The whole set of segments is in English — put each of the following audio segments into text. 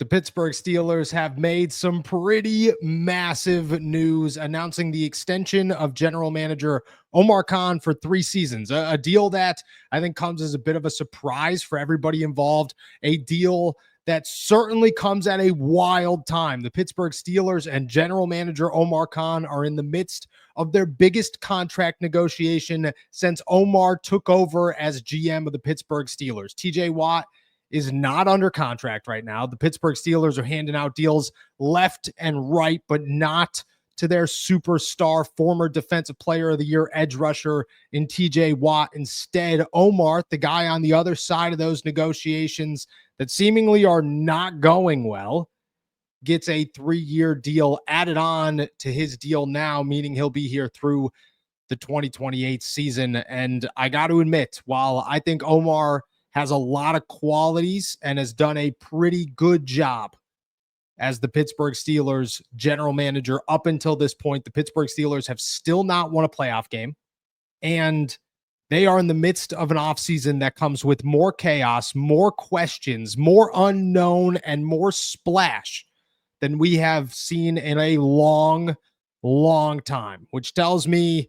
The Pittsburgh Steelers have made some pretty massive news announcing the extension of general manager Omar Khan for 3 seasons, a deal that I think comes as a bit of a surprise for everybody involved, a deal that certainly comes at a wild time. The Pittsburgh Steelers and general manager Omar Khan are in the midst of their biggest contract negotiation since Omar took over as GM of the Pittsburgh Steelers. TJ Watt is not under contract right now. The Pittsburgh Steelers are handing out deals left and right, but not to their superstar, former defensive player of the year, edge rusher in TJ Watt. Instead, Omar, the guy on the other side of those negotiations that seemingly are not going well, gets a 3-year deal added on to his deal now, meaning he'll be here through the 2028 season. And I got to admit, while I think Omar has a lot of qualities and has done a pretty good job as the Pittsburgh Steelers general manager up until this point, the Pittsburgh Steelers have still not won a playoff game, and they are in the midst of an offseason that comes with more chaos, more questions, more unknown, and more splash than we have seen in a long, long time, which tells me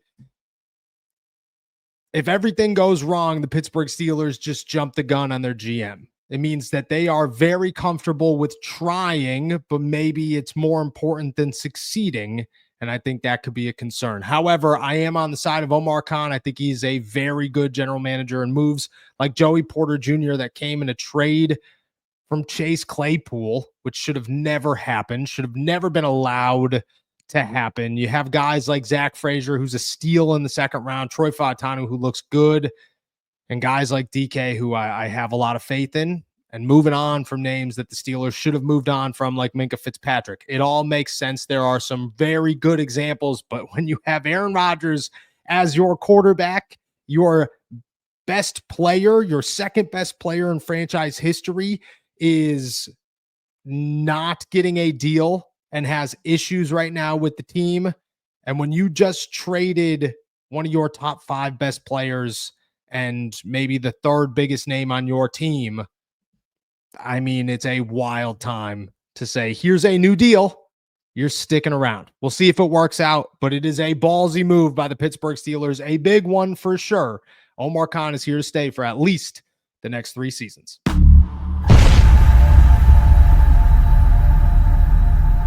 if everything goes wrong, the Pittsburgh Steelers just jump the gun on their GM. It means that they are very comfortable with trying, but maybe it's more important than succeeding. And I think that could be a concern. However, I am on the side of Omar Khan. I think he's a very good general manager, and moves like Joey Porter Jr. that came in a trade from Chase Claypool, which should have never happened, should have never been allowed to happen. You have guys like Zach Frazier, who's a steal in the second round, Troy Fautanu, who looks good, and guys like DK, who I have a lot of faith in, and moving on from names that the Steelers should have moved on from, like Minkah Fitzpatrick. It all makes sense. There are some very good examples, but when you have Aaron Rodgers as your quarterback, your best player, your second best player in franchise history is not getting a deal and has issues right now with the team. And when you just traded one of your top 5 best players and maybe the third biggest name on your team, I mean, it's a wild time to say, here's a new deal. You're sticking around. We'll see if it works out, but it is a ballsy move by the Pittsburgh Steelers, a big one for sure. Omar Khan is here to stay for at least the next 3 seasons.